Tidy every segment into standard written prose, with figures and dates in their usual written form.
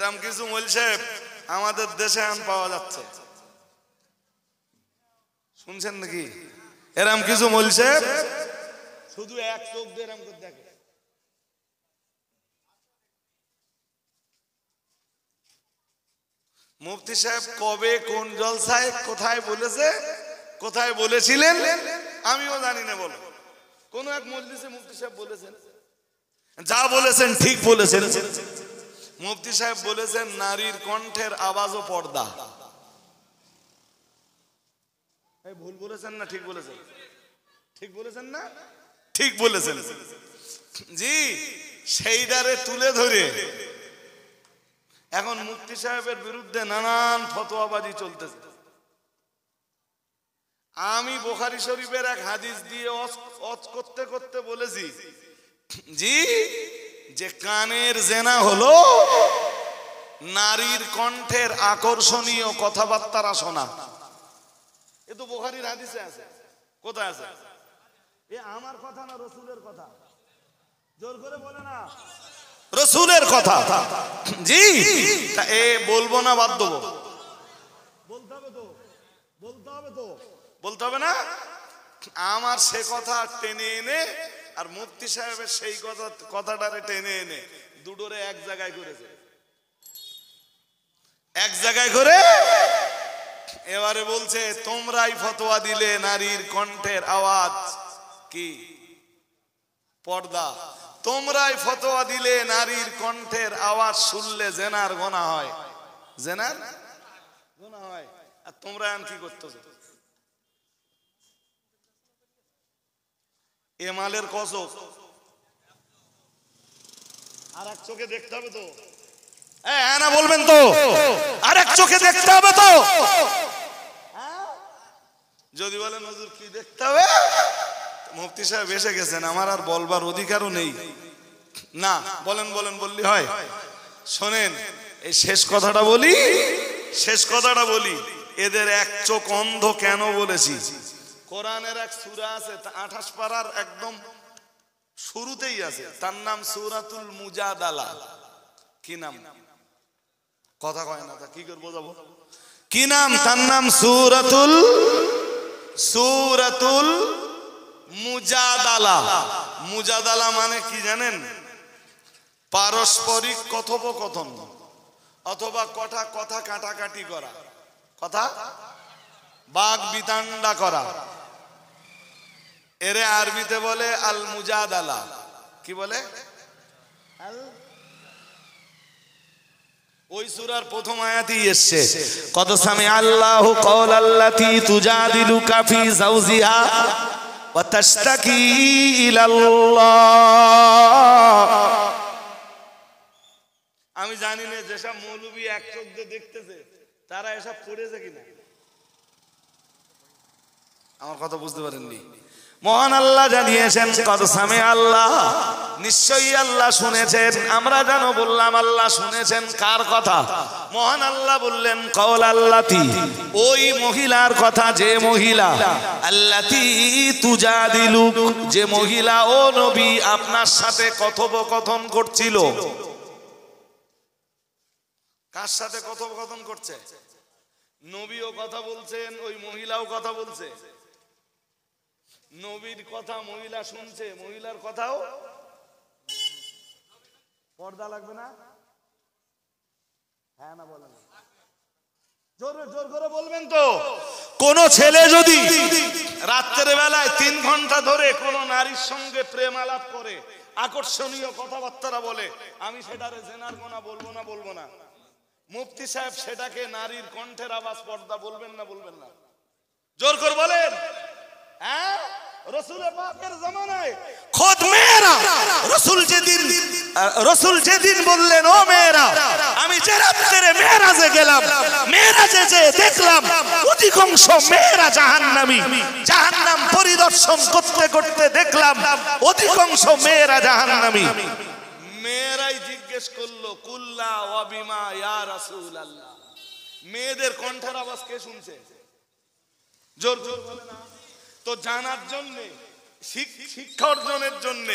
এরকম কিছু মৌলভী সাহেব আমাদের দেশে এখন পাওয়া যাচ্ছে, শুনছেন নাকি? এরকম কিছু মৌলভী সাহেব শুধু এক চোখ দিয়ে এরকম করে দেখে। মুফতি সাহেব কবে কোন জলসায় কোথায় বলেছে, কোথায় বলেছিলেন আমিও জানি না। বলো কোন এক মজলিসে মুফতি সাহেব বলেছেন, যা বলেছেন ঠিক বলেছেন। মুফতি সাহেব বলেছেন নারীর কণ্ঠের আওয়াজ ও পর্দা। ভুল বলেছেন না ঠিক বলেছেন? ঠিক বলেছেন না? ঠিক বলেছেন জি। সেইটারে তুলে ধরে এখন মুফতি সাহেবের বিরুদ্ধে নানান ফতোয়াবাজি চলতেছে। আমি বুখারী শরীফের এক হাদিস দিয়ে অজ করতে করতে বলেছি জি, যে কানের জেনা হলো নারীর কণ্ঠের আকর্ষণীয় কথাবার্তা শোনা। এ তো বুখারীর হাদিসে আছে। কোথায় আছে? এ আমার কথা না রাসূলের কথা? জোর করে বলে না, রাসূলের কথা জি। তা এ বলবো না বাদ দেবো? বলতে হবে তো, বলতে হবে তো, বলতে হবে না? আমার সে কথা টেনে এনে আর মুফতি সাহেবের সেই কথাটারে টেনে এনে দুটোরে এক জায়গায় করেছে, এক জায়গায় করে এবারে বলছে তোমরাই ফতোয়া দিলে নারীর কণ্ঠের আওয়াজ কি পর্দা, তোমরাই ফতোয়া দিলে নারীর কণ্ঠের আওয়াজ শুনলে জেনার গুনাহ হয়, জেনার গুনাহ হয়। আর তোমরা এখন কি করতেছো? এমালের কসম আর এক চোখে দেখতে হবে তো, হ্যাঁ না বলবেন তো? আর এক চোখে দেখতে হবে তো? যদি বলেন হুজুর কি দেখতে হবে, মুফতি সাহেব এসে গেছেন, আমার আর বলবার অধিকারও নেই। না বলেন বলেন বললি হয়? শোনেন এই শেষ কথাটা বলি, শেষ কথাটা বলি। এদের এক চোখ অন্ধ কেন বলেছি? কোরআনের এক সূরা আছে 28 পারার একদম শুরুতেই আছে, তার নাম সূরাতুল মুজাদালা। কি নাম? কথা কয় না, তা কি করে বোঝাবো? কি নাম তার? নাম সূরাতুল মুজাদালা। মুজাদালা মানে কি জানেন? পারস্পরিক কথোপকথন অথবা কথা কাটাকাটি করা, কথা বাগ বিতান্ডা করা। এরে আরবিতে বলে আল মুজাদালা। কি বলে? ওই সূরার প্রথম আয়াতেই এসেছে কদ সামি আল্লাহু কওলাল্লাতী তুজাদিলুকা ফি যাওজিহা ওয়া তাশতাকি ইলাল্লাহ। আমি জানি না যেসব মৌলবী এক চোখ দিয়ে দেখতেছে তারা এসব পড়েছে কিনা। আমার কথা বুঝতে পারেননি? মহান আল্লাহ জানিয়েছেন কদ সামি আল্লাহ, নিশ্চয়ই আল্লাহ শুনেছেন। আমরা জানো বললাম আল্লাহ শুনেছেন কার কথা? মহান আল্লাহ বললেন কওলাল্লাতী, ওই মহিলার কথা, যে মহিলা আল্লাতী তুজাদিলুক, যে মহিলা ও নবী আপনার সাথে কথোপকথন করছিল। কার সাথে কথোপকথন করছে? নবীও কথা বলছেন, ওই মহিলাও কথা বলছে। নবীর কথা মহিলা শুনছে, মহিলার কথাও। পর্দা লাগবে না? হ্যাঁ না বলেন? জোর করে বলবেন তো? কোন ছেলে যদি রাত্রের বেলায় 3 ঘন্টা ধরে কোন নারীর সঙ্গে প্রেম আলাপ করে, আকর্ষণীয় কথাবার্তা বলে, আমি সেটারে জেনার গুনাহ বলবো না? বলবো না? মুফতি সাহেব সেটাকে নারীর কণ্ঠের আওয়াজ পর্দা বলবেন না? বলবেন না? জোর করে বলেন। হ্যাঁ, রাসূলের পাকের জামানায় খোদ মেয়েরা, রাসূল যেদিন বললেন ও মেয়েরা, আমি যে রাত্রে মেরাজে গেলাম, মেরাজে যে দেখলাম অধিকাংশ মেয়েরা জাহান্নামী, জাহান্নাম পরিদর্শন করতে করতে দেখলাম অধিকাংশ মেয়েরা জাহান্নামী। মেয়েরাই জিজ্ঞেস করলো কুল্লা ওয়া বিমা ইয়া রাসূলুল্লাহ, মেয়েদের কণ্ঠের আওয়াজ কে শুনছে? জোর জোর বলে না? তো জানার জন্য, শিক্ষা অর্জনের জন্য,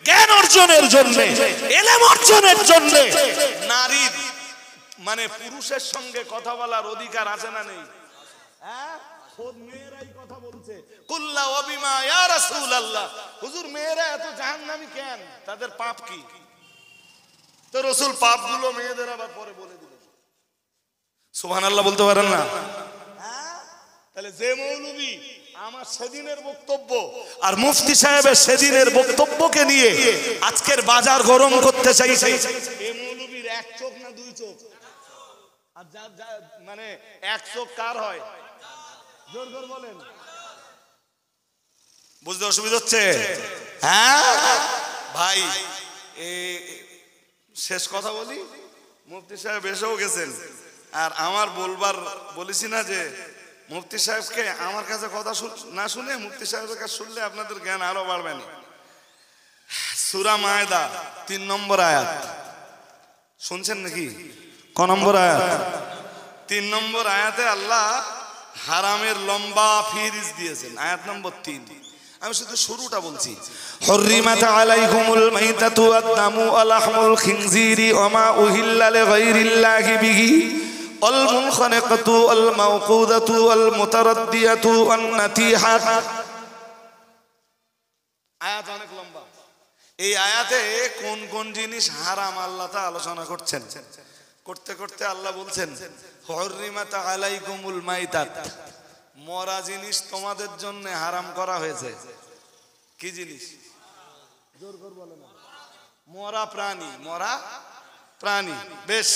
জ্ঞান অর্জনের জন্য, ইলম অর্জনের জন্য নারীর মানে পুরুষের সঙ্গে কথা বলার অধিকার আছে না নেই? হ্যাঁ, খোদ মেয়েরাই কথা বলছে, কুল্লা ওয়াবিমা ইয়া রাসূলুল্লাহ, হুজুর মেয়েরা এত জাহান্নামী কেন, তাদের পাপ কি? তো রাসূল পাপগুলো মেয়েদের আবার পরে বলে দিলেন। সুবহানাল্লাহ বলতে পারেন না? হ্যাঁ, তাহলে যে মৌলবী আমার সেদিনের বক্তব্য আর মুফতি সাহেবের সেদিনের বক্তব্যকে নিয়ে আজকের বাজার গরম করতে চাইছে, এই মৌলবীর এক চোখ না দুই চোখ? আর মানে এক চোখ কার হয়? জোর করে বলেন, বুঝতে অসুবিধা হচ্ছে? হ্যাঁ ভাই, শেষ কথা বলি, মুফতি সাহেব এসেও গেছেন, আর আমার বলবার বলেছি না যে মুফতি সাহেবকে আমার কাছে কথা না শুনে মুফতি সাহেবের কাছে শুনলে আপনাদের জ্ঞান আরো বাড়বে না। সূরা মায়দা 3 নম্বর আয়াত শুনছেন নাকি? ক নম্বর আয়াত? 3 নম্বর আয়াতে আল্লাহ হারামের লম্বা ফিরিজ দিয়েছেন, আয়াত নম্বর 3। আমি শুধু শুরুটা বলছি। হুররিমাত আলাইকুমুল মাইতাতু ওয়াদ-দামু ওয়া লাহমুল খিনজিরি ওয়া মা উহিল্লা লিগাইরিল্লাহি বিহি ওয়াল মুনখানিকাতু ওয়াল মাওকুদাতু ওয়াল মুতারাদ্দিয়াতু ওয়ান নাতিহাত। আয়াত অনেক লম্বা। এই আয়াতে কোন কোন জিনিস হারাম আল্লাহ তা আলোচনা করছেন। করতে করতে আল্লাহ বলছেন হুররিমাত আলাইকুমুল মাইতাত, মরা জিনিস তোমাদের জন্য হারাম করা হয়েছে। কি জিনিস? জোর করে বলেন। মরা প্রাণী, মরা প্রাণী। বেশ,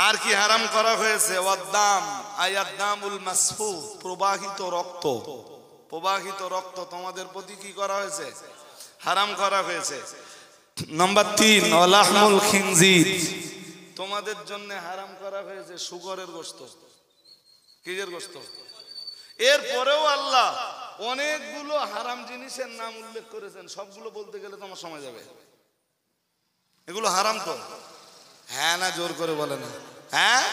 আর কি হারাম করা হয়েছে? ওয়াদ্দাম, আয়াদ্দামুল মাসফু, প্রবাহিত রক্ত। প্রবাহিত রক্ত তোমাদের প্রতি কি করা হয়েছে? হারাম করা হয়েছে। নাম্বার 3 ওয়ালাহমুল খিনজির, তোমাদের জন্য হারাম করা হয়েছে শুকরের গোশত। কিসের গোশত? এরপরেও আল্লাহ অনেকগুলো হারাম জিনিসের নাম উল্লেখ করেছেন, সবগুলো বলতে গেলে তোমার সময় যাবে। এগুলো হারাম তো? হ্যাঁ না জোর করে বলে না? হ্যাঁ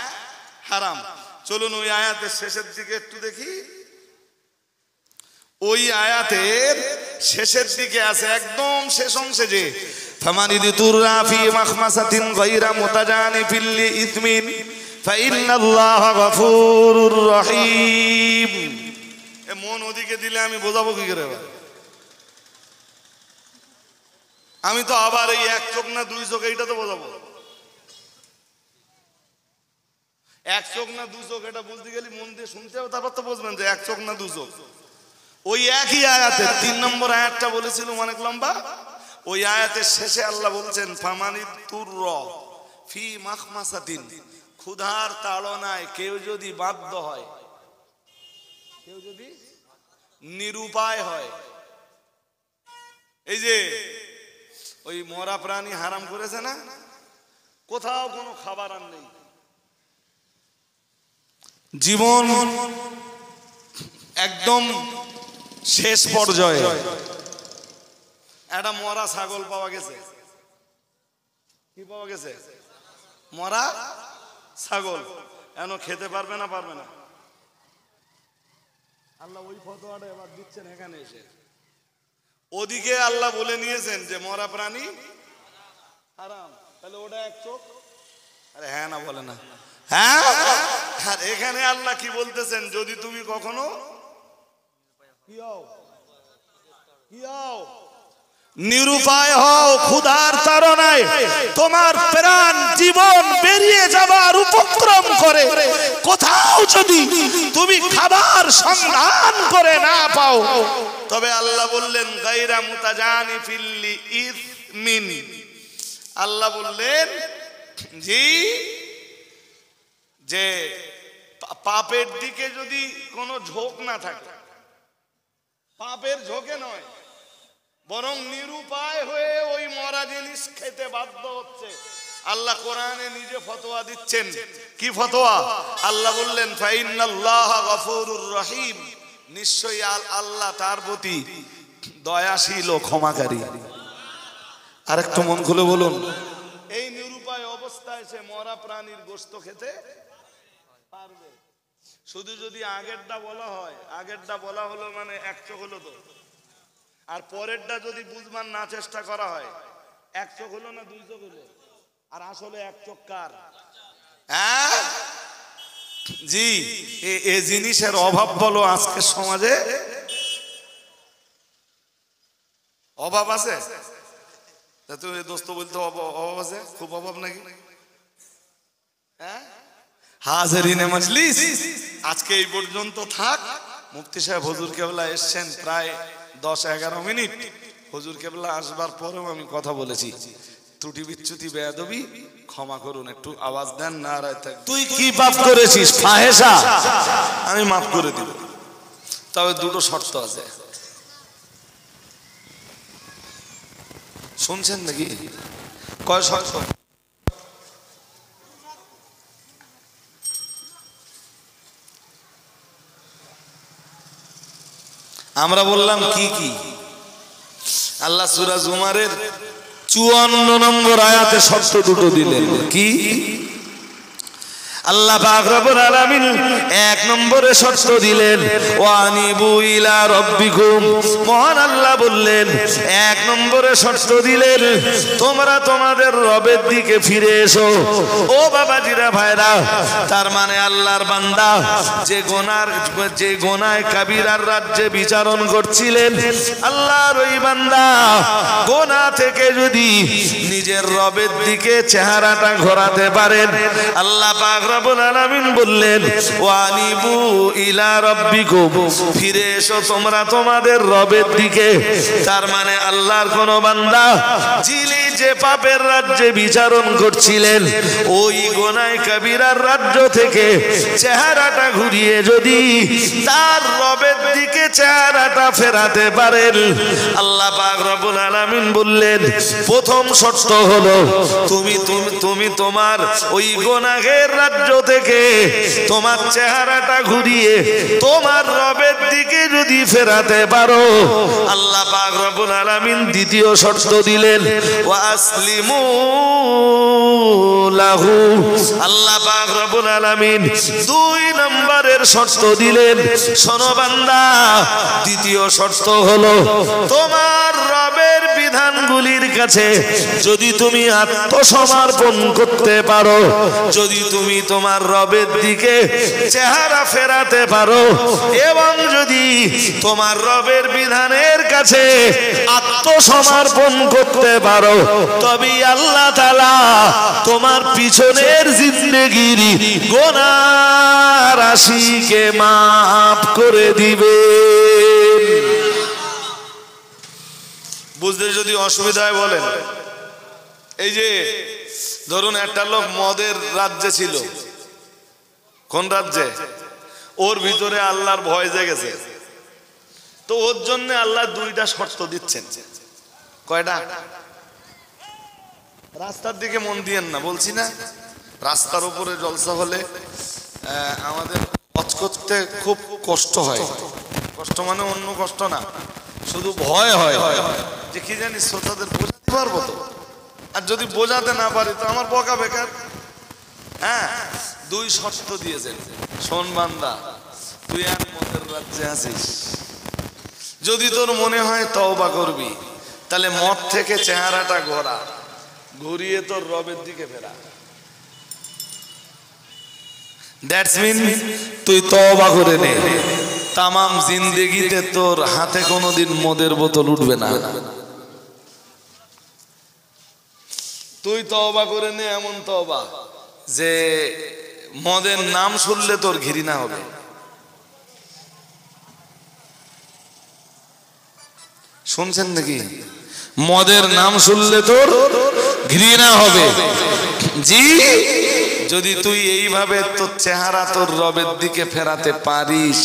হারাম। চলুন ওই আয়াতের শেষের দিকে একটু দেখি। ওই আয়াতের শেষের দিকে আছে, একদম শেষ অংশে, যে ফামানিদিতুররা ফি মাখমাসাতিন গায়রা মুতাজানিফিল লিইসমিন ফাইন্নাল্লাহা গফুরুর রহিম। এ মন ওদিকে দিলে আমি বোঝাবো কি করে? আমি তো আবার এই এক চোখ না দুই চোখ এইটা তো বোঝাবো। এক চোখ না দু চোখ এটা বলতে গেলে মন দিয়ে শুনতে হবে, তারপর তো বুঝবেন যে এক চোখ না দু চোখ। ওই একই আয়াতে 3 নম্বর আয়াতটা বলেছিলাম অনেক লম্বা। ওই আয়াতের শেষে আল্লাহ বলছেন ফামানিতুরর ফি মাখমাসাতিন, ক্ষুধার তাড়নায় কেউ যদি বাধ্য হয়, কেউ যদি নিরুপায় হয়। এই যে ওই মরা প্রাণী হারাম করেছে না, কোথাও কোনো খাবার আর নেই, জীবন একদম শেষ পর্যায়ে, একটা মরা ছাগল পাওয়া গেছে। কি পাওয়া গেছে? মরা ছাগল। এন খেতে পারবে না? পারবে না। আল্লাহ ওই ফতোয়াটা এবার দিচ্ছেন এখানে এসে। ওদিকে আল্লাহ বলে নিয়েছেন যে মরা প্রাণী হারাম, তাহলে ওটা এক চোখ? আরে হ্যাঁ না বলে না? হ্যাঁ। আর এখানে আল্লাহ কি বলতেছেন? যদি তুমি কখনো নিরুপায় হও, ক্ষুধার তাড়নায় তোমার প্রাণ জীবন বেরিয়ে যাবার উপক্রম করে, কোথাও যদি তুমি খাবার সন্ধান করে না পাও, তবে আল্লাহ বললেন গায়রা মুতাজানিফিল লিইসমিন, আল্লাহ বললেন জি যে পাপের দিকে যদি কোনো ঝোঁক না থাকে, পাপের ঝোঁকে নয়, বরং নিরুপায় হয়ে ওই মরা জিনিস খেতে বাধ্য হচ্ছে, আল্লাহ কোরআনে নিজে ফতোয়া দিচ্ছেন। কি ফতোয়া? আল্লাহ বললেন ফাইন্নাল্লাহা গফুরুর রহিম, নিশ্চয়ই আল্লাহ তার প্রতি দয়াশীল ও ক্ষমাকারী। আরেকটু মন খুলে বলুন, এই নিরুপায় অবস্থায় সে মরা প্রাণীর গোশত খেতে পারবে। শুধু যদি আগেরটা বলা হয়, আগেরটা বলা হলো মানে এক চোখ হলো তো, আর পরেরটা যদি বুঝবার না চেষ্টা করা হয়, এক চোখ হলো না দুই চোখ হলো? আর আসলে এক চোখ কার? হ্যাঁ জি, এ জিনিসের অভাব বলো আজকের সমাজে অভাব আছে? তুমি দোস্ত বলতে অভাব আছে, খুব অভাব নাকি? হ্যাঁ হাজিরিনে মজলিস, আজকে এই পর্যন্ত থাক। মুফতি সাহেব হুজুর কেবলা এসছেন প্রায় 10-11 মিনিট। হুজুর কেবলা আসবার পরেও আমি কথা বলেছি, ত্রুটি বিচ্যুতি বেয়াদবি ক্ষমা করুন, একটু আওয়াজ দেন না। তুই কি পাপ করেছিস ফাহেসা, আমি মাফ করে দিব, তবে দুটো শর্ত আছে। শুনছেন নাকি? কয় শর্ত? আমরা বললাম কি কি? আল্লাহ সূরা জুমারের 54 নম্বর আয়াতে শর্ত দুটো দিলেন। কি? আল্লাহ পাক রব্বুল আলামিন 1 নম্বরে শর্ত দিলেন, ওয়ানিবু ইলা রাব্বিকুম। মহান আল্লাহ বললেন 1 নম্বরে শর্ত দিলেন, তোমরা তোমাদের রবের দিকে ফিরে এসো। ও বাবাজিরা ভাইরা, তার মানে আল্লাহর বান্দা যে গোনায় কাবিরার রাজ্যে বিচারণ করছিলেন, আল্লাহর ওই বান্দা গোনা থেকে যদি নিজের রবের দিকে চেহারাটা ঘোরাতে পারেন, আল্লাহ পাক রব্বুল আলামিন বললেন, ওয়ানিবু ইলা রাব্বিকুম, ফিরে এসো তোমরা তোমাদের রবের দিকে। তার মানে আল্লাহর কোন বান্দা যিনি যে পাপের রাজ্যে বিচারণ করছিলেন, ওই গোনায় কবিরার রাজ্য থেকে চেহারাটা ঘুরিয়ে যদি তার রবের দিকে চেহারাটা ফেরাতে পারেন, আল্লাহ পাক রব্বুল আলামিন বললেন, প্রথম শর্ত হলো তুমি তোমার ওই গোনাহের রাজ্য থেকে তোমার চেহারাটা ঘুরিয়ে তোমার রবের দিকে যদি ফেরাতে পারো, আল্লাহ পাক রব্বুল আলামিন দ্বিতীয় শর্ত দিলেন, ওয়া আসলিমু লাহু। আল্লাহ পাক রব্বুল আলামিন 2 নম্বরের শর্ত দিলেন, শোনো বান্দা, দ্বিতীয় শর্ত হলো তোমার রবের বিধানগুলির কাছে যদি তুমি আত্মসমর্পণ করতে পারো, যদি তুমি তোমার রবের দিকে চেহারা ফেরাতে পারো এবং যদি তোমার রবের বিধানের কাছে আত্মসমর্পণ করতে পারো, তবে আল্লাহ তাআলা তোমার পিছনের জিন্দেগির গুনাহ রাশিকে মাফ করে দিবে। বুঝতে যদি অসুবিধা হয় বলেন। এই যে ধরুন একটা লোক মদের রাজ্যে ছিল, কোন রাজ্যে? ওর ভিতরে আল্লাহর ভয় জেগেছে, তো ওর জন্য আল্লাহ 2টা শর্ত দিচ্ছেন। কয়টা? রাস্তার দিকে মন দিয়েন না, বলছি না রাস্তার উপরে জলসা হলে আমাদের পথ করতে খুব কষ্ট হয়। কষ্ট মানে অন্য কষ্ট না, শুধু ভয় হয় যে কি জানি শ্রোতাদের বোঝাতে পারবো তো, আর যদি বোঝাতে না পারি তো আমার বকা বেকার। হ্যাঁ, 2 শর্ত দিয়েছেন, শোন বান্দা, তুই আর মদের রাজ্যে আছিস, যদি তোর মনে হয় তওবা করবি, তাহলে মদ থেকে চেহারাটা ঘুরিয়ে তোর রবের দিকে ফেরা। দ্যাটস মিন তুই তওবা করে নে, তামাম জিন্দেগিতে তোর হাতে কোনোদিন মদের বোতল উঠবে না। তুই তওবা করে নে, এমন তওবা যে মদের নাম শুনলে তোর ঘৃণা হবে। শুনছেন নাকি? মদের নাম শুনলে তোর ঘৃণা হবে। জি, যদি তুই এইভাবে তোর চেহারা তোর রবের দিকে ফেরাতে পারিস,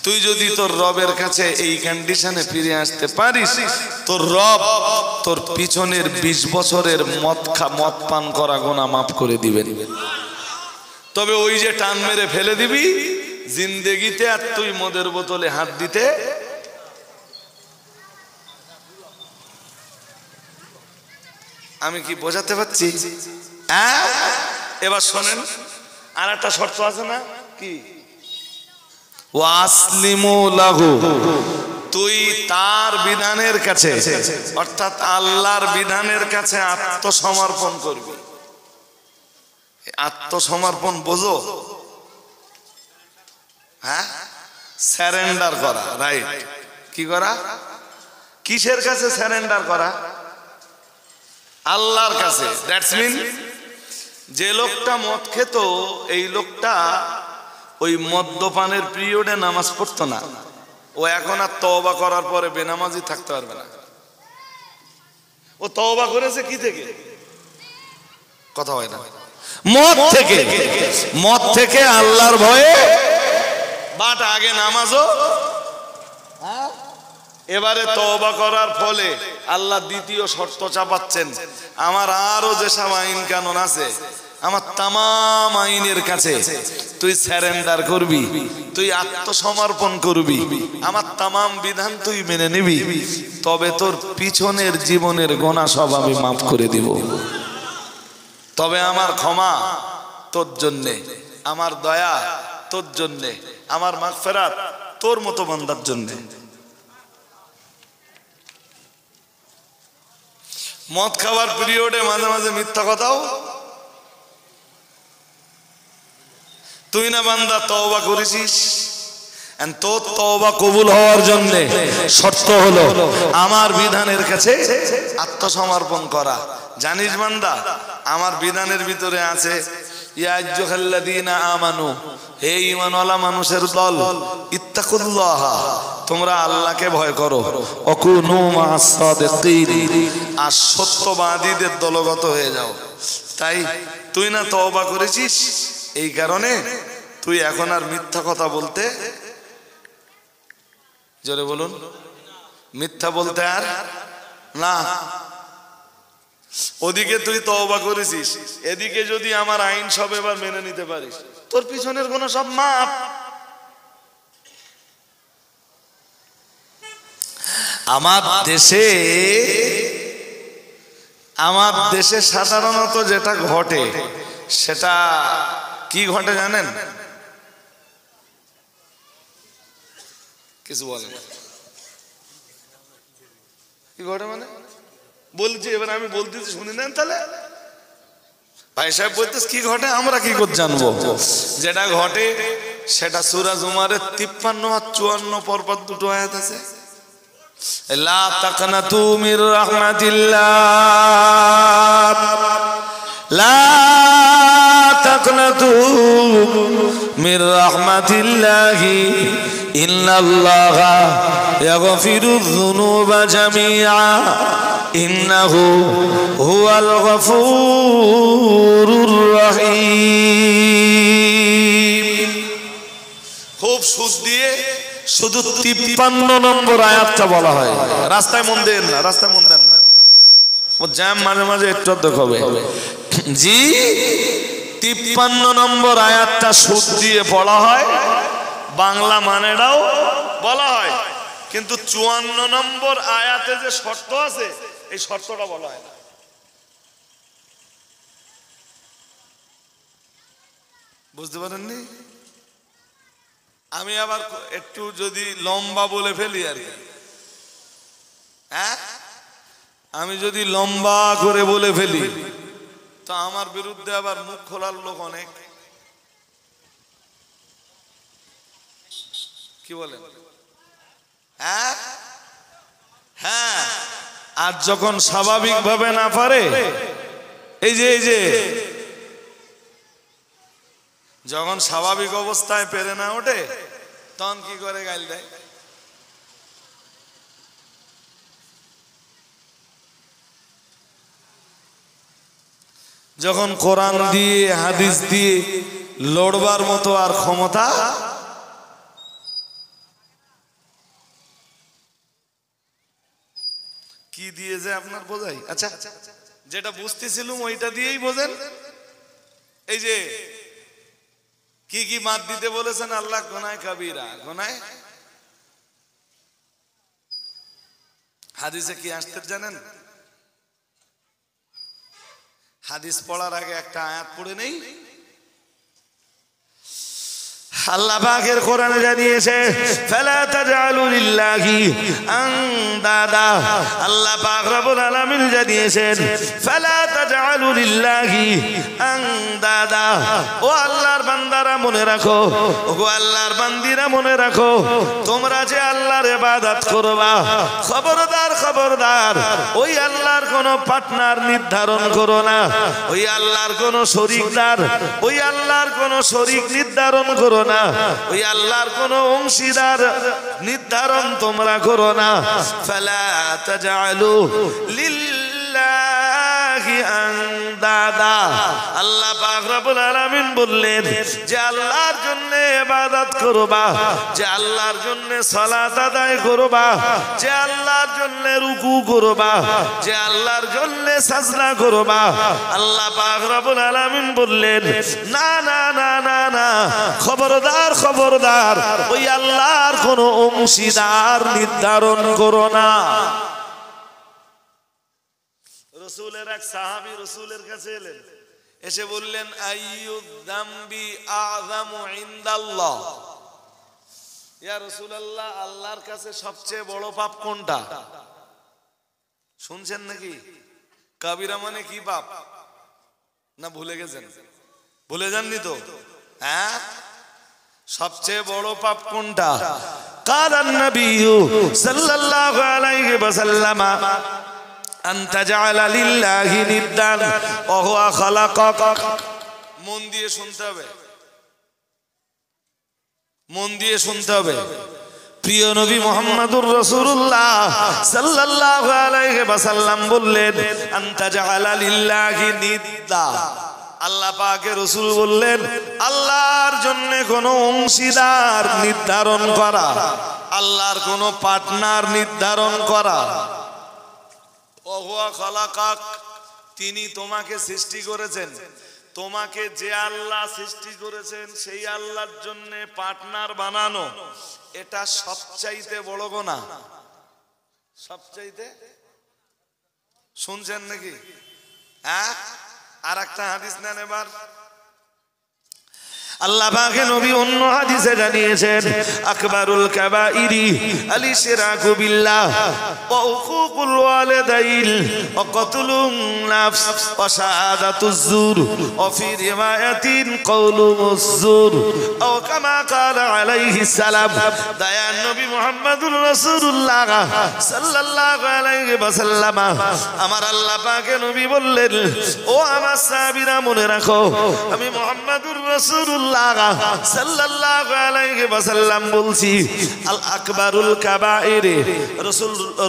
তুই যদি তোর রবের কাছে এই কন্ডিশনে ফিরে আসতে পারিস, তোর রব তোর পিছনের 20 বছরের মদ পান করা গুনাহ মাফ করে দিবেন। তবে ওই যে টান মেরে ফেলে দিবি জিন্দেগিতে, আর তুই মদের বোতলে হাত দিতে। আমি কি বোঝাতে পারছি? এবার শোনেন, আর একটা শর্ত আছে না? কি? ওয়াসলিমু লাহু, তুই তার বিধানের কাছে, অর্থাৎ আল্লাহর বিধানের কাছে আত্মসমর্পণ করবি। আত্মসমর্পণ বোঝো? হ্যাঁ, স্যারেন্ডার করা, রাইট। কি করা? কিসের কাছে স্যারেন্ডার করা? আল্লাহর কাছে। দ্যাটস মিন যে লোকটা মদ খেত, এই লোকটা ওই মদ্যপানের পিরিয়ডে নামাজ পড়তো না, ও এখন আর তওবা করার পরে বেনামাজি থাকতে পারবে না। ও তওবা করেছে কি থেকে? কথা হয় না, মদ থেকে। মদ থেকে আল্লাহর ভয়ে, বাট আগে নামাজও, এবারে তওবা করার ফলে আল্লাহ দ্বিতীয় শর্ত চাপাচ্ছেন, আমার আরো যেসব আইন কানুন আছে, আমার তামাম আইনের কাছে তুই স্যারেন্ডার করবি, তুই আত্মসমর্পণ করবি, আমার তামাম বিধান তুই মেনে নিবি, তবে তোর পিছনের জীবনের গোনা সব আমি মাফ করে দিব। তবে আমার ক্ষমা তোর জন্যে, আমার দয়া তোর জন্যে, আমার মাগফিরাত তোর মতো বান্দার জন্যে। মদ খাওয়ার পিরিয়ডে মাঝে মাঝে মিথ্যা কথাও, তুই না বান্দা তওবা করেছিস, তোর তওবা কবুল হওয়ার জন্য শর্ত হলো আমার বিধানের কাছে আত্মসমর্পণ করা। জানিস বান্দা, আমার বিধানের ভিতরে আছে ইয়া আইয়ুহাল্লাযীনা আমানু, হে ঈমানওয়ালা মানুষের দল, ইত্তাকুল্লাহ, তোমরা আল্লাহকে ভয় করো, ওয়াকুনু মা'আস সাদিকিন, আর সত্যবাদীদের দলগত হয়ে যাও। তাই তুই না তওবা করেছিস, এই কারণে তুই এখন আর মিথ্যা কথা বলতে, জোরে বলুন, মিথ্যা বলতে আর না। ওদিকে তুই তওবা করেছিস, এদিকে যদি আমার আইন সব এবার মেনে নিতে পারিস, তোর পিছনের কোনো সব মাপ। আমার দেশে সাধারণত যেটা ঘটে, সেটা কি ঘটে জানেন? কিছু বলেন, কি ঘটে মানে বলছি, এবার আমি বলতেছি শুনি নেন তাহলে। ভাই সাহেব বলতেছে কি ঘটে, আমরা কি করে জানবো? যেটা ঘটে সেটা সূরা জুমারের 53 আর 54 পরপর দুটো আয়াত আছে। লা তাকনাতু মির রাহমাতিল্লাহ, লা তাকনাতু মির রাহমাতিল্লাহি ইন্নাল্লাহা ইয়াগফিরুয যুনুবা জামিআ ইন্নাহু হুয়াল গফুরুর রহিম। খুব সুদ দিয়ে শুধু 53 নম্বর আয়াতটা বলা হয়। রাস্তায় মন দেন না, রাস্তায় মন দেন না, ও জ্যাম মাঝে মাঝে একটু হবে। জি, 53 নম্বর আয়াতটা সুদ দিয়ে পড়া হয়, বাংলা মানেটাও বলা হয়, কিন্তু 54 নম্বর আয়াতে যে শর্ত আছে, এই শর্তটা বলা হয় না। বুঝতে পারেননি? আমি আবার একটু যদি লম্বা বলে ফেলি আর কি, হ্যাঁ, আমি যদি লম্বা করে বলে ফেলি তো আমার বিরুদ্ধে আবার মুখ খোলার লোক অনেক। কি বলেন? হ্যাঁ হ্যাঁ, আর যখন স্বাভাবিক ভাবে না পারে, এই যে যখন স্বাভাবিক অবস্থায় পেরে না ওঠে, তখন কি করে? গাল দেয়। যখন কোরআন দিয়ে হাদিস দিয়ে লড়বার মতো আর ক্ষমতা কি দিয়ে যে আপনার বোঝাই। আচ্ছা, যেটা বুঝতেছিলাম ওইটা দিয়েই বোঝেন। এই যে কি কি মাত দিতে বলেছেন আল্লাহ, গুনাহ কাবীরা, গুনাহ। হাদিসে কি আসতে জানেন? হাদিস পড়ার আগে একটা আয়াত পড়ে নেই। আল্লাহ পাকের কোরআনে জানিয়েছে ফালা তাজআলু লিল্লাহি আনদাদা। আল্লাহ পাক রব্বুল আলামিন জানিয়েছেন ফালা তাজআলু লিল্লাহি আনদাদা। ও আল্লাহর বান্দারা মনে রাখো, ও আল্লাহর বান্দিরা মনে রাখো, তোমরা যে আল্লাহর ইবাদত করবা, খবরদার খবরদার ওই আল্লাহর কোনো পার্টনার নির্ধারণ করো না, ওই আল্লাহর কোনো শরীকদার, ওই আল্লাহর কোনো শরীক নির্ধারণ করো না, ওই আল্লাহর কোনো অংশীদার নির্ধারণ তোমরা করো না। ফালা তাজআলু লিল্লাহি আনদাদা। আল্লাহ পাক রব্বুল আলামিন বললেন যে আল্লাহর জন্য ইবাদত করবা, যে আল্লাহর জন্য সালাত আদায় করবা, যে আল্লাহর জন্য রুকু করবা, যে আল্লাহর জন্য সাজদা করবা, আল্লাহ পাক রব্বুল আলামিন বললেন না না না না না, খবরদার খবরদার ওই আল্লাহর কোনো অংশীদার নির্ধারণ করো না। রাসূলের এক সাহাবী রাসূলের কাছে এলেন, এসে বললেন আইয়ুদ যামবি আযমু ইনদাল্লাহ। ইয়া রাসূলুল্লাহ, আল্লাহর কাছে সবচেয়ে বড় পাপ কোনটা? শুনছেন নাকি? কাবিরা মানে কি পাপ? না ভুলে গেছেন? ভুলে যাননি তো? হ্যাঁ, সবচেয়ে বড় পাপ কোনটা? কালান নবিয়্যু সাল্লাল্লাহু আলাইহি ওয়াসাল্লাম আন তাজআলা লিল্লাহি নিদ্দান ওয়া হুয়া খালাকাক। মন দিয়ে শুনতে হবে, মন দিয়ে শুনতে হবে। প্রিয় নবী মুহাম্মদুর রাসূলুল্লাহ সাল্লাল্লাহু আলাইহি ওয়াসাল্লাম বললেন আন তাজআলা লিল্লাহি নিদ্দা। আল্লাহ পাকের রাসূল বললেন আল্লাহর জন্য কোনো অংশীদার নির্ধারণ করা, আল্লাহর কোনো পার্টনার নির্ধারণ করা। ওয়া হুয়া খালাকাক, তিনি তোমাকে সৃষ্টি করেছেন। তোমাকে যে আল্লাহ সৃষ্টি করেছেন সেই আল্লাহর জন্য পার্টনার বানানো, এটা সবচাইতে বড় গুনাহ। সবচাইতে, শুনছেন নাকি? হ্যাঁ, আর একটা হাদিস নেন এবার। আল্লাহ পাকের নবী অন্য হাদিসে জানিয়েছেন আকবারুল কাবাইরি আল ইশরাকু বিল্লাহ ওয়া উকুকুল ওয়ালিদাইন ওয়া কতলুন নাফস ওয়া শাহাদাতুজ জুর ওয়া ফি রিওয়ায়াতিন কাউলুজ জুর ও কামা ক্বালা আলাইহিস সালাম। দয়ার নবী মুহাম্মদুর রাসূলুল্লাহ সাল্লাল্লাহু আলাইহি ওয়াসাল্লাম, আমার আল্লাহ পাকের নবী বললেন ও আমার সাহাবীরা মনে রাখো, আমি মুহাম্মদুর রাসূলুল্লাহ সাল্লাল্লাহু আলাইহি ওয়াসাল্লাম বলছি আল আকবারুল কাবাইর।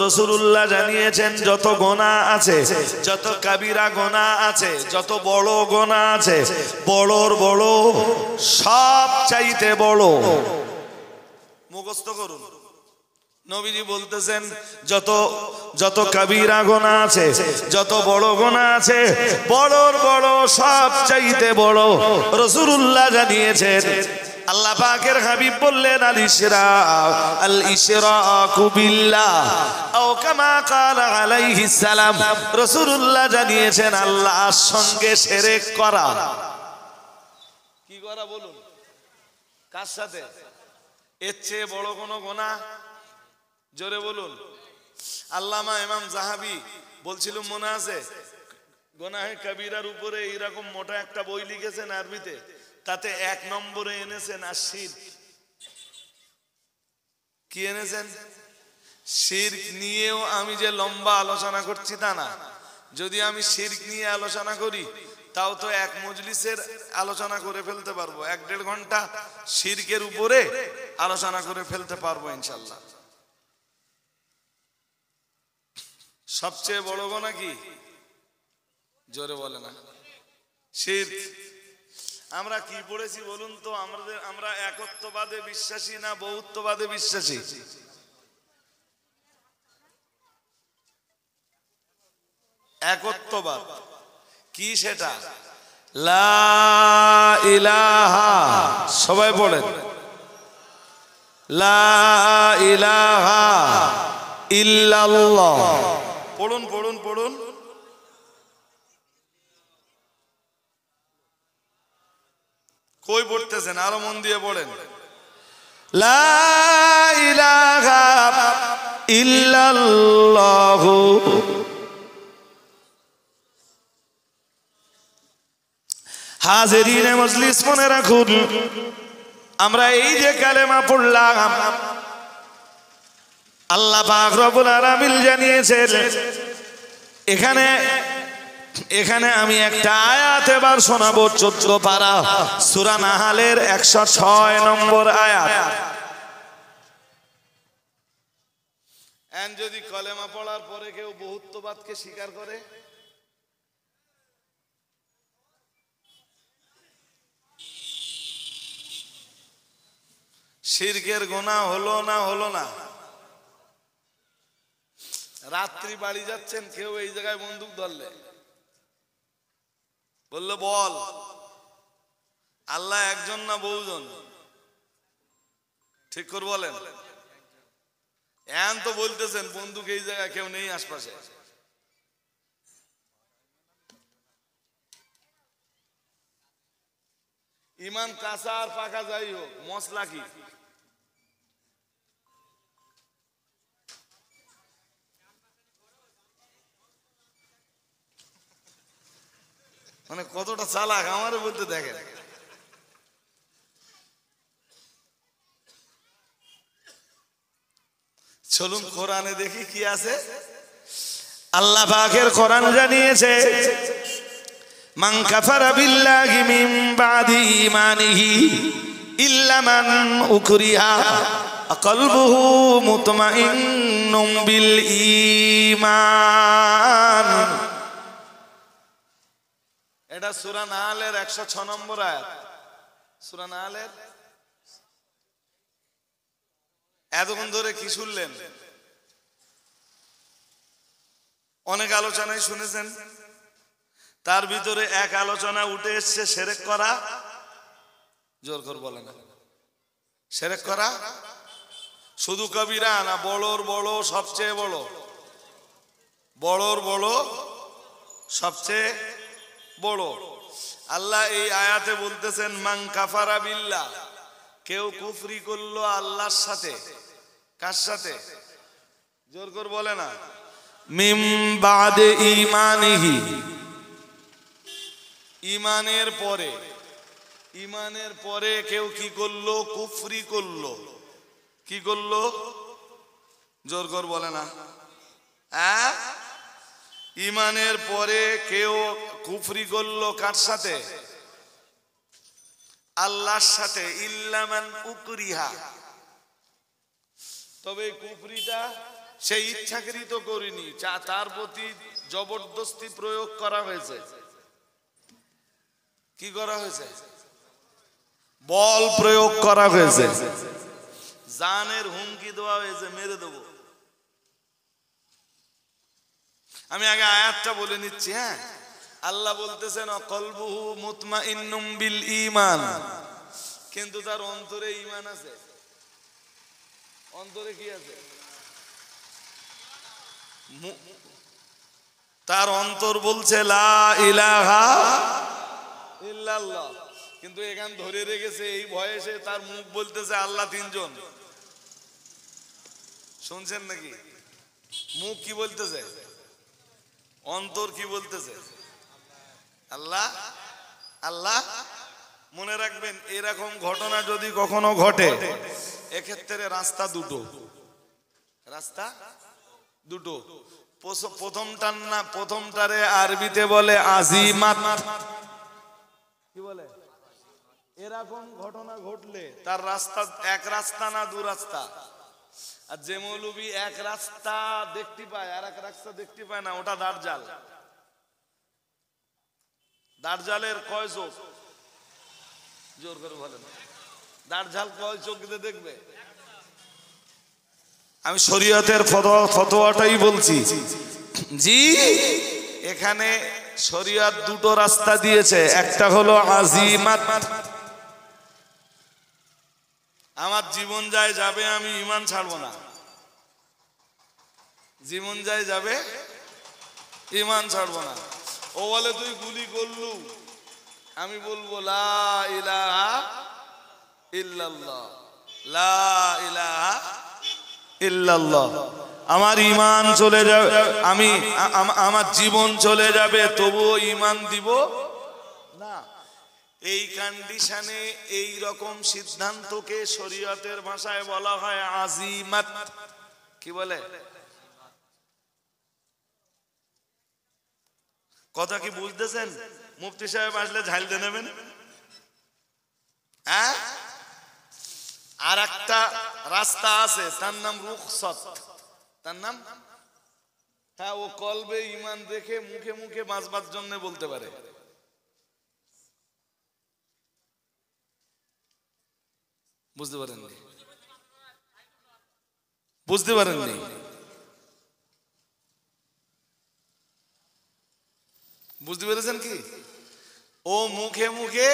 রাসূলুল্লাহ জানিয়েছেন যত গুনাহ আছে, যত কাবিরা গুনাহ আছে, যত বড় গুনাহ আছে, বড়র বড় সব চাইতে বড়, মুখস্থ করুন। নবীজি বলতেছেন যত যত কাবিরা গুনাহ আছে, যত বড় গুনাহ আছে, বড়র বড় সব চাইতে বড় রাসূলুল্লাহ জানিয়েছেন। আল্লাহ পাকের হাবিব বললেন আল ইশরাকু বিল্লাহ আও কামা ক্বালা আলাইহিস সালাম। রাসূলুল্লাহ জানিয়েছেন আল্লাহর সঙ্গে শিরক করা। কি করা বলুন? কার সাথে? এর চেয়ে বড় কোনো গুনাহ? জোরে বলুন। আল্লামা ইমাম যাহাবি বলছিল, মনে আছে, গুনাহে কবিরার উপরে এরকম মোটা একটা বই লিখেছেন আরবিতে, তাতে 1 নম্বরে এনেছেন শিরক। কি এনেছেন? শিরক নিয়েও আমি যে লম্বা আলোচনা করছি তা না। যদি আমি শিরক নিয়ে আলোচনা করি তাও তো 1 মজলিসের আলোচনা করে ফেলতে পারবো, 1-1.5 ঘন্টা শিরকের উপরে আলোচনা করে ফেলতে পারবো ইনশাআল্লাহ। সবচেয়ে বড় গুনাহ কি? জোরে বলে না। শিরক। আমরা কি পড়েছি বলুন তো? আমরা একত্ববাদে বিশ্বাসী না বহুত্ববাদে বিশ্বাসী? একত্ববাদ। কি সেটা? লা ইলাহা, সবাই বলেন লা ইলাহা ইল্লাল্লাহ। পড়ুন পড়ুন পড়ুন। কই পড়তেছেন? আরো মন দিয়ে পড়েন। লা ইলাহা ইল্লাল্লাহু। হাজিরিনে মজলিস, মনে রাখুন, আমরা এই যে কালেমা পড়লাম, আল্লাহ পাক রব্বুল আলামিন জানিয়েছেন এখানে আমি একটা আয়াত এবার শোনাবো। 14 পারা সূরা নাহালের 106 নম্বর আয়াত। যদি কলেমা পড়ার পরে কেউ বহুত্ববাদকে স্বীকার করে, শিরকের গুনাহ হলো না? হলো না? রাত্রি বাড়ি যাচ্ছেন, কেউ এই জায়গায় বন্দুক ধরলে, বললো বল আল্লাহ একজন না বহুজন? ঠিক করে বলেন। এখন তো বলতেছেন বন্দুক এই জায়গায় কেউ নেই আশপাশে। ইমান কাঁচা আর পাকা যাই হোক, মশলা কি? মানে কতটা চালাক আমারে বলতে দেখেন। চলুন কোরআনে দেখি কি আছে। আল্লাহ পাকের কোরআন জানিয়েছে, মান কাফারা বিল্লাহি মিন বাদি ঈমানিহি ইল্লা মান উকরিহা কলবুহু মুতমাইন্নুম বিল ঈমান। এটা সূরা নাহলের 106 নম্বর আয়াত। সূরা নাহলের এতক্ষণ ধরে কি শুনলেন? অনেক আলোচনায় শুনেছেন, তার ভিতরে এক আলোচনা উঠে এসছে শিরক করা। জোর করে বলেন, শিরক করা শুধু কবিরা না, বড়র বড়, সবচেয়ে বড়, বড়র বড়, সবচেয়ে বড়। আল্লাহ এই আয়াতে বলতেছেন মান কাফারা বিল্লাহ, কেউ কুফরি করলো আল্লাহর সাথে। কার সাথে? জোর করে বলে না। মিন বাদে ঈমানিহি, ঈমানের পরে, ঈমানের পরে কেউ কি করলো? কুফরি করলো। কি করলো? জোর করে বলে না। ঈমানের পরে কেউ কুফরি করলো কার সাথে? আল্লাহর সাথে। ইল্লা মান উকরিহা, তবে কুফরিটা সে ইচ্ছাকৃত করেনি, তার প্রতি জবরদস্তি প্রয়োগ করা হয়েছে। কি করা হয়েছে? বল প্রয়োগ করা হয়েছে, জানের হুমকি দেওয়া হয়েছে, মেরে দেবো। আমি আগে আয়াতটা বলে নিচ্ছি। হ্যাঁ, আল্লাহ বলতেছেন কলবুহু মুতমাইন্নুম বিল ঈমান, কিন্তু তার অন্তরে ঈমান আছে। অন্তরে কি আছে? তার অন্তর বলছে লা ইলাহা ইল্লাল্লাহ, কিন্তু এখান ধরে রেখেছে এই বয়সে তার মুখ বলতেছে আল্লাহ তিনজন। শুনছেন নাকি? মুখ কি বলতেছে, অন্তর কি বলতেছে? আল্লাহ আল্লাহ। মনে রাখবেন, এরকম ঘটনা যদি কখনো ঘটে, এক্ষেত্রে রাস্তা দুটো। রাস্তা দুটো। প্রথমটারে আরবিতে বলে আজিমাত। কি বলে? এরকম ঘটনা ঘটলে তার রাস্তা এক রাস্তা না দু রাস্তা। আর যে মৌলবি এক রাস্তা দেখতে পায় আর এক রাস্তা দেখতে পায় না, ওটা দাজ্জাল। দাজ্জালের কয় চোখ? জোর করে বলেন, দাজ্জাল কয় চোখ দিয়ে দেখবে? আমি শরীয়তের ফতোয়াটাই বলছি। জি, এখানে শরীয়ত দুটো রাস্তা দিয়েছে। একটা হলো আজিমাত, আমার জীবন যায় যাবে, আমি ঈমান ছাড়বো না। জীবন যায় যাবে, ঈমান ছাড়বো না। ও বলে তুই গুলি করলু, আমি বলবো লা ইলাহা ইল্লাল্লাহ, লা ইলাহা ইল্লাল্লাহ। আমার ঈমান চলে যাবে, আমার জীবন চলে যাবে, তবুও ঈমান দিব না। এই কন্ডিশনে এই রকম সিদ্ধান্তকে শরীয়তের ভাষায় বলা হয় আজিমাত। কি বলে? কথা কি বুঝতেছেন? মুফতি সাহেব আসলে ঝাল দিয়ে নেবেন। হ্যাঁ, আর একটা রাস্তা আছে, তার নাম রুখসত। তার নাম, হ্যাঁ, ও কলবে ঈমান দেখে মুখে মুখে বাঁচবার জন্য বলতে পারে। বুঝতে পারেননি? বুঝতে পারেননি? বুঝতে পেরেছেন কি? ও মুখে মুখে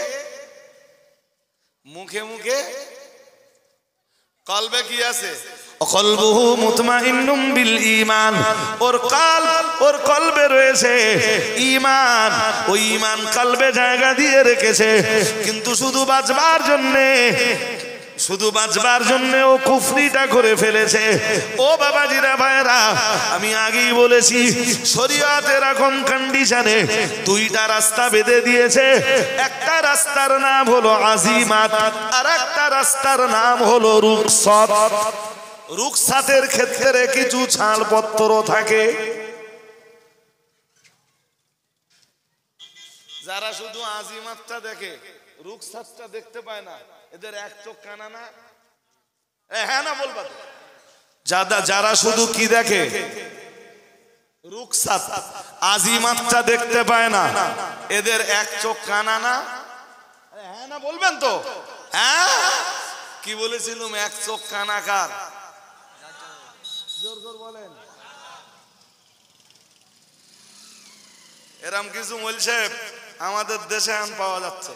কলবে কি আছে? কলবুহু মুতমাইন্নুম বিল ঈমান। ওর কলবে রয়েছে ঈমান। ওই ঈমান কলবে জায়গা দিয়ে রেখেছে, কিন্তু শুধু বাঁচবার জন্য ও কুফরিটা করে ফেলেছে। ও বাবাজিরা ভাইরা, আমি আগেই বলেছি শরীয়তের এখন কন্ডিশনে দুইটা রাস্তা বেঁধে দিয়েছে। একটা রাস্তার নাম হলো আজিমাত, আর একটা রাস্তার নাম হলো রুখসত। রুখসাতের ক্ষেত্রে কিছু ছাড়পত্র থাকে। যারা শুধু আজিমাতটা দেখে, রুখসাতটা দেখতে পায় না, এদের এক চোখ কানা না? হ্যাঁ না বলবা? যারা শুধু কি দেখে, রুখসাত, আজিমাতটা দেখতে পায় না, এদের এক চোখ কানা না? হ্যাঁ না বলবেন তো? হ্যাঁ, কি বলেছিলাম? এক চোখ কানা কার? জোর করে বলেন। এরম কিছু মৌলভী সাহেব আমাদের দেশে এখন পাওয়া যাচ্ছে।